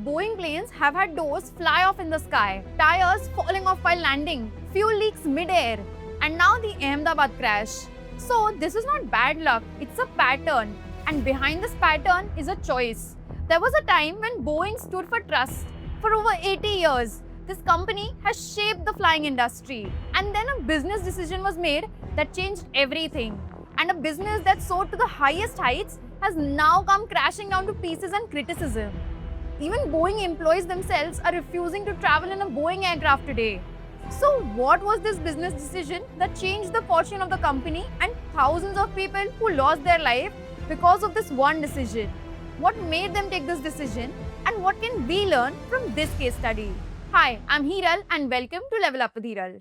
Boeing planes have had doors fly off in the sky, tires falling off while landing, fuel leaks mid-air, and now the Ahmedabad crash. So this is not bad luck, it's a pattern. And behind this pattern is a choice. There was a time when Boeing stood for trust. For over 80 years, this company has shaped the flying industry. And then a business decision was made that changed everything. And a business that soared to the highest heights has now come crashing down to pieces and criticism. Even Boeing employees themselves are refusing to travel in a Boeing aircraft today. So what was this business decision that changed the fortune of the company and thousands of people who lost their life because of this one decision? What made them take this decision and what can we learn from this case study? Hi, I'm Hiral and welcome to Level Up with Hiral.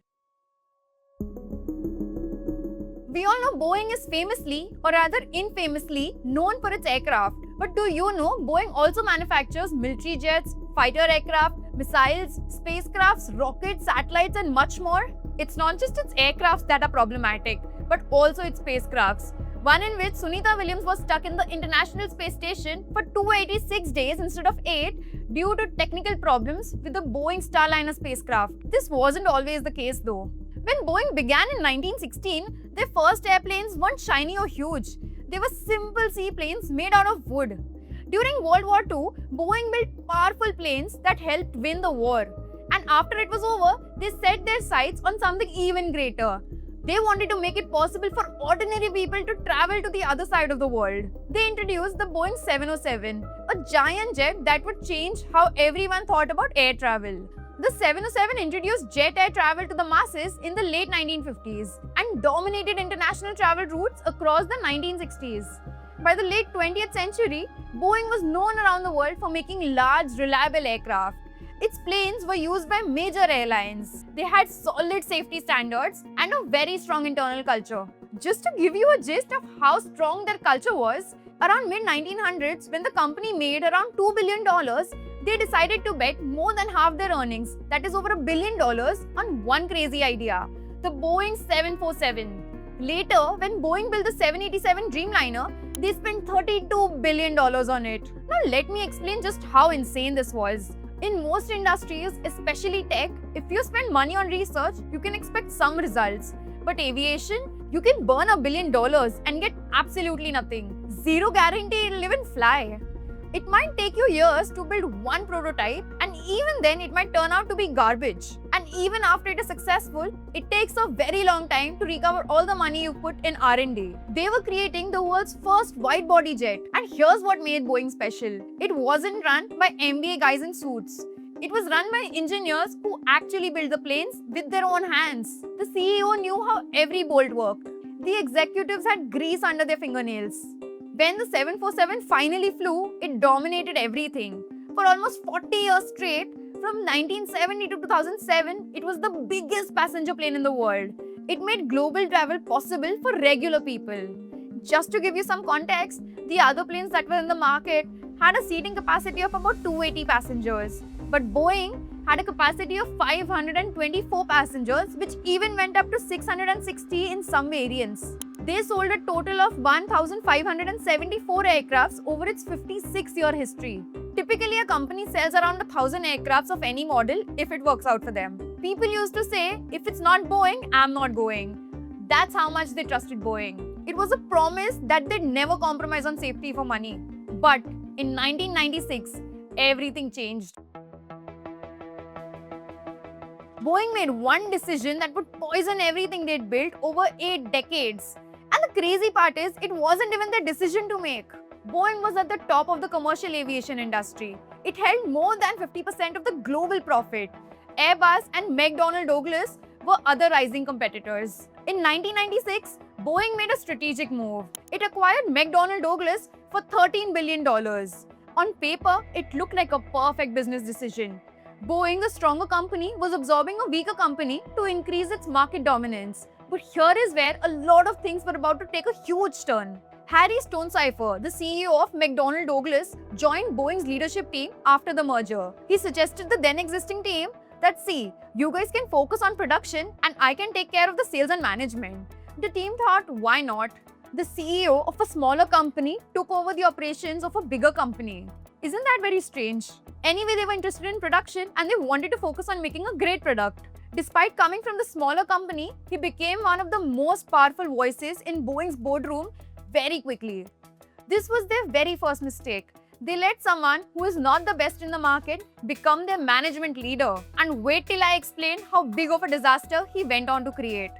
We all know Boeing is famously, or rather infamously, known for its aircraft. But do you know Boeing also manufactures military jets, fighter aircraft, missiles, spacecrafts, rockets, satellites and much more? It's not just its aircrafts that are problematic, but also its spacecrafts. One in which Sunita Williams was stuck in the International Space Station for 286 days instead of 8 due to technical problems with the Boeing Starliner spacecraft. This wasn't always the case though. When Boeing began in 1916, their first airplanes weren't shiny or huge. They were simple seaplanes made out of wood. During World War II, Boeing built powerful planes that helped win the war. And after it was over, they set their sights on something even greater. They wanted to make it possible for ordinary people to travel to the other side of the world. They introduced the Boeing 707, a giant jet that would change how everyone thought about air travel. The 707 introduced jet air travel to the masses in the late 1950s and dominated international travel routes across the 1960s. By the late 20th century, Boeing was known around the world for making large, reliable aircraft. Its planes were used by major airlines. They had solid safety standards and a very strong internal culture. Just to give you a gist of how strong their culture was, around mid-1900s, when the company made around $2 billion, they decided to bet more than half their earnings, that is over $1 billion, on one crazy idea, the Boeing 747. Later, when Boeing built the 787 Dreamliner, they spent $32 billion on it. Now let me explain just how insane this was. In most industries, especially tech, if you spend money on research, you can expect some results. But aviation, you can burn $1 billion and get absolutely nothing. Zero guarantee it'll even fly. It might take you years to build one prototype, and even then it might turn out to be garbage. And even after it is successful, it takes a very long time to recover all the money you put in R&D. They were creating the world's first wide-body jet, and here's what made Boeing special. It wasn't run by MBA guys in suits. It was run by engineers who actually built the planes with their own hands. The CEO knew how every bolt worked. The executives had grease under their fingernails. When the 747 finally flew, it dominated everything. For almost 40 years straight, from 1970 to 2007, it was the biggest passenger plane in the world. It made global travel possible for regular people. Just to give you some context, the other planes that were in the market had a seating capacity of about 280 passengers. But Boeing had a capacity of 524 passengers, which even went up to 660 in some variants. They sold a total of 1,574 aircrafts over its 56-year history. Typically, a company sells around 1,000 aircrafts of any model if it works out for them. People used to say, if it's not Boeing, I'm not going. That's how much they trusted Boeing. It was a promise that they'd never compromise on safety for money. But in 1996, everything changed. Boeing made one decision that would poison everything they'd built over 8 decades. And the crazy part is, it wasn't even their decision to make. Boeing was at the top of the commercial aviation industry. It held more than 50% of the global profit. Airbus and McDonnell Douglas were other rising competitors. In 1996, Boeing made a strategic move. It acquired McDonnell Douglas for $13 billion. On paper, it looked like a perfect business decision. Boeing, the stronger company, was absorbing a weaker company to increase its market dominance. But here is where a lot of things were about to take a huge turn. Harry Stonecipher, the CEO of McDonnell Douglas, joined Boeing's leadership team after the merger. He suggested the then existing team that, see, you guys can focus on production and I can take care of the sales and management. The team thought, why not? The CEO of a smaller company took over the operations of a bigger company. Isn't that very strange? Anyway, they were interested in production and they wanted to focus on making a great product. Despite coming from the smaller company, he became one of the most powerful voices in Boeing's boardroom very quickly. This was their very first mistake. They let someone who is not the best in the market become their management leader. And wait till I explain how big of a disaster he went on to create.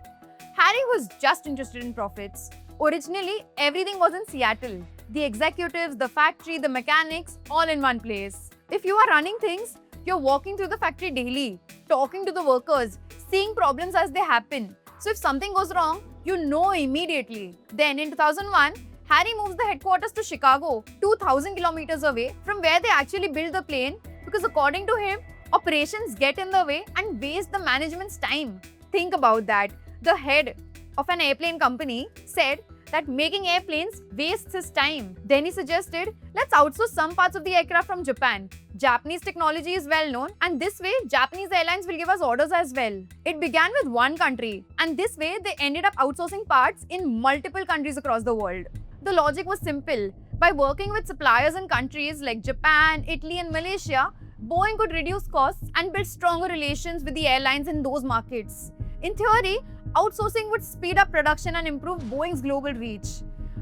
Harry was just interested in profits. Originally, everything was in Seattle. The executives, the factory, the mechanics, all in one place. If you are running things, you're walking through the factory daily, talking to the workers, seeing problems as they happen. So if something goes wrong, you know immediately. Then in 2001, Harry moves the headquarters to Chicago, 2,000 kilometers away from where they actually build the plane, because according to him, operations get in the way and waste the management's time. Think about that. The head of an airplane company said that making airplanes wastes his time. Then he suggested, let's outsource some parts of the aircraft from Japan. Japanese technology is well known, and this way Japanese airlines will give us orders as well. It began with one country, and this way they ended up outsourcing parts in multiple countries across the world. The logic was simple. By working with suppliers in countries like Japan, Italy and Malaysia, Boeing could reduce costs and build stronger relations with the airlines in those markets. In theory, outsourcing would speed up production and improve Boeing's global reach.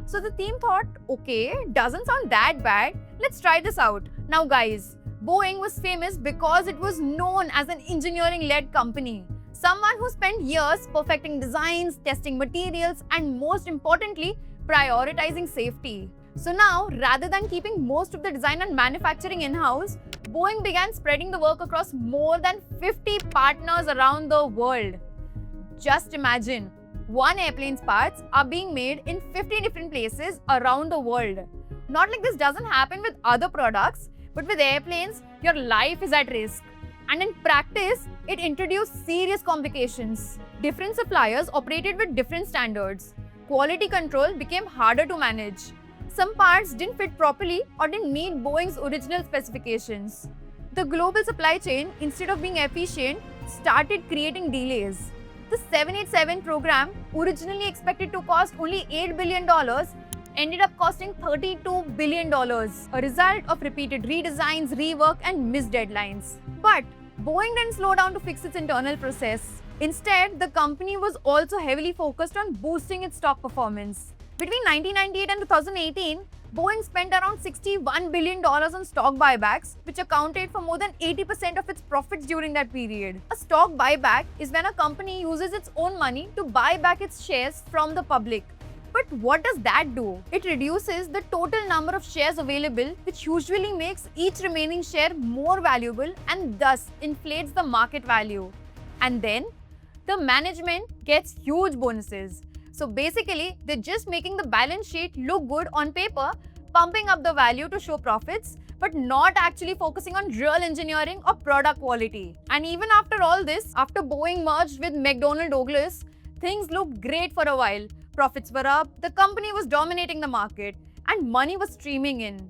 So the team thought, okay, doesn't sound that bad, let's try this out. Now guys, Boeing was famous because it was known as an engineering-led company. Someone who spent years perfecting designs, testing materials, and most importantly, prioritizing safety. So now, rather than keeping most of the design and manufacturing in-house, Boeing began spreading the work across more than 50 partners around the world. Just imagine, one airplane's parts are being made in 50 different places around the world. Not like this doesn't happen with other products, but with airplanes, your life is at risk. And in practice, it introduced serious complications. Different suppliers operated with different standards. Quality control became harder to manage. Some parts didn't fit properly or didn't meet Boeing's original specifications. The global supply chain, instead of being efficient, started creating delays. The 787 program, originally expected to cost only $8 billion, ended up costing $32 billion, a result of repeated redesigns, rework, and missed deadlines. But Boeing didn't slow down to fix its internal process. Instead, the company was also heavily focused on boosting its stock performance. Between 1998 and 2018, Boeing spent around $61 billion on stock buybacks, which accounted for more than 80% of its profits during that period. A stock buyback is when a company uses its own money to buy back its shares from the public. But what does that do? It reduces the total number of shares available, which usually makes each remaining share more valuable and thus inflates the market value. And then, the management gets huge bonuses. So basically, they're just making the balance sheet look good on paper, pumping up the value to show profits, but not actually focusing on real engineering or product quality. And even after all this, after Boeing merged with McDonnell Douglas, things looked great for a while. Profits were up, the company was dominating the market, and money was streaming in.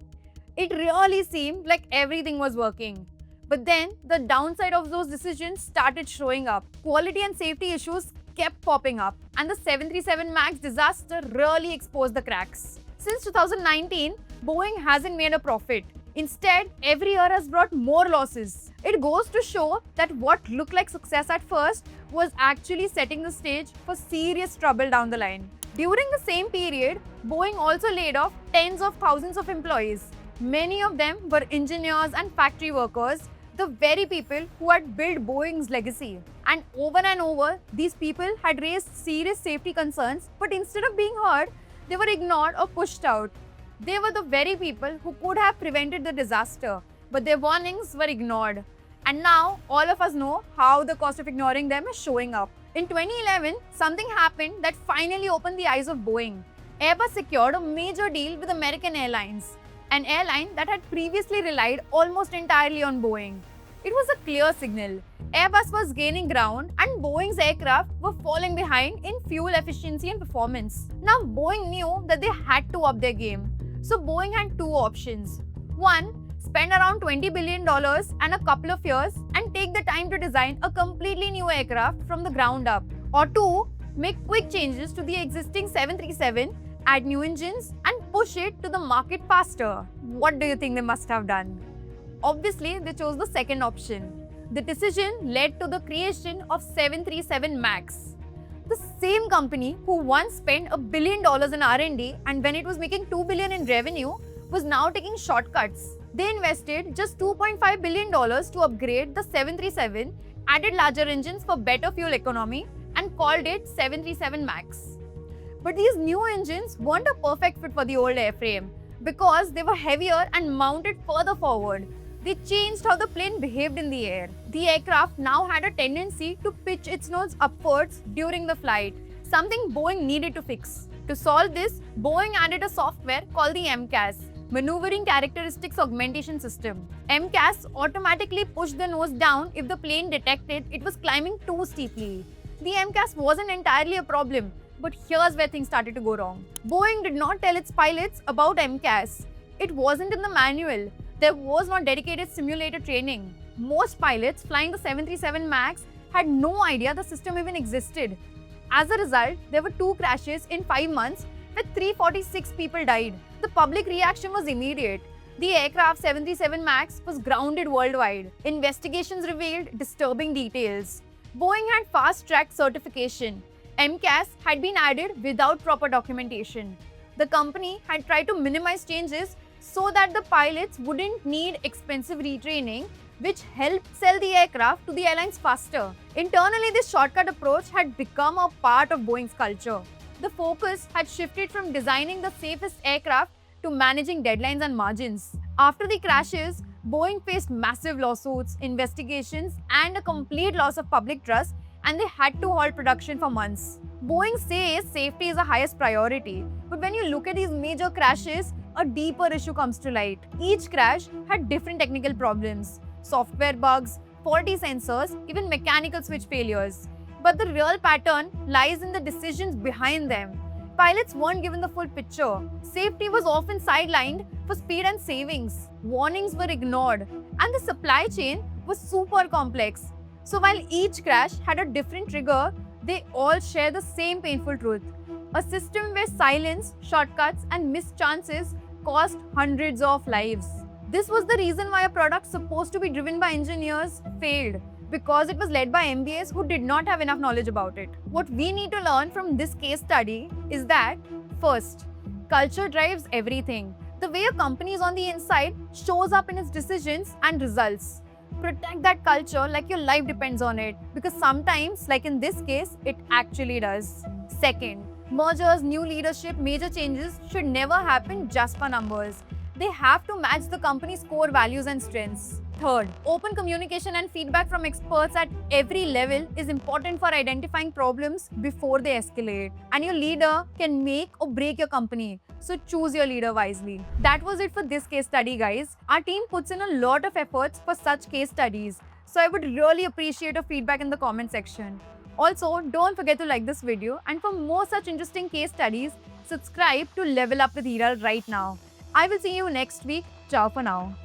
It really seemed like everything was working. But then, the downside of those decisions started showing up. Quality and safety issues kept popping up, and the 737 MAX disaster really exposed the cracks. Since 2019, Boeing hasn't made a profit. Instead, every year has brought more losses. It goes to show that what looked like success at first was actually setting the stage for serious trouble down the line. During the same period, Boeing also laid off tens of thousands of employees. Many of them were engineers and factory workers, the very people who had built Boeing's legacy. And over, these people had raised serious safety concerns, but instead of being heard, they were ignored or pushed out. They were the very people who could have prevented the disaster, but their warnings were ignored. And now, all of us know how the cost of ignoring them is showing up. In 2011, something happened that finally opened the eyes of Boeing. Airbus secured a major deal with American Airlines, an airline that had previously relied almost entirely on Boeing. It was a clear signal. Airbus was gaining ground and Boeing's aircraft were falling behind in fuel efficiency and performance. Now, Boeing knew that they had to up their game. So Boeing had two options. One, spend around $20 billion and a couple of years and take the time to design a completely new aircraft from the ground up. Or two, make quick changes to the existing 737, add new engines and push it to the market faster. What do you think they must have done? Obviously, they chose the second option. The decision led to the creation of 737 MAX. The same company who once spent $1 billion in R&D and when it was making $2 billion in revenue was now taking shortcuts. They invested just $2.5 billion to upgrade the 737, added larger engines for better fuel economy and called it 737 MAX. But these new engines weren't a perfect fit for the old airframe because they were heavier and mounted further forward. They changed how the plane behaved in the air. The aircraft now had a tendency to pitch its nose upwards during the flight, something Boeing needed to fix. To solve this, Boeing added a software called the MCAS, Maneuvering Characteristics Augmentation System. MCAS automatically pushed the nose down if the plane detected it was climbing too steeply. The MCAS wasn't entirely a problem, but here's where things started to go wrong. Boeing did not tell its pilots about MCAS. It wasn't in the manual. There was no dedicated simulator training. Most pilots flying the 737 MAX had no idea the system even existed. As a result, there were 2 crashes in 5 months where 346 people died. The public reaction was immediate. The aircraft 737 MAX was grounded worldwide. Investigations revealed disturbing details. Boeing had fast-track certification. MCAS had been added without proper documentation. The company had tried to minimize changes so that the pilots wouldn't need expensive retraining, which helped sell the aircraft to the airlines faster. Internally, this shortcut approach had become a part of Boeing's culture. The focus had shifted from designing the safest aircraft to managing deadlines and margins. After the crashes, Boeing faced massive lawsuits, investigations, and a complete loss of public trust, and they had to halt production for months. Boeing says safety is the highest priority, but when you look at these major crashes, a deeper issue comes to light. Each crash had different technical problems, software bugs, faulty sensors, even mechanical switch failures. But the real pattern lies in the decisions behind them. Pilots weren't given the full picture. Safety was often sidelined for speed and savings. Warnings were ignored, and the supply chain was super complex. So while each crash had a different trigger, they all share the same painful truth. A system where silence, shortcuts, and missed chances cost hundreds of lives. This was the reason why a product supposed to be driven by engineers failed, because it was led by MBAs who did not have enough knowledge about it. What we need to learn from this case study is that, first, culture drives everything. The way a company is on the inside shows up in its decisions and results. Protect that culture like your life depends on it, because sometimes, like in this case, it actually does. Second, mergers, new leadership, major changes should never happen just for numbers. They have to match the company's core values and strengths. Third, open communication and feedback from experts at every level is important for identifying problems before they escalate. And your leader can make or break your company. So choose your leader wisely. That was it for this case study, guys. Our team puts in a lot of efforts for such case studies. So I would really appreciate your feedback in the comment section. Also, don't forget to like this video, and for more such interesting case studies, subscribe to Level Up with Hiral right now. I will see you next week. Ciao for now.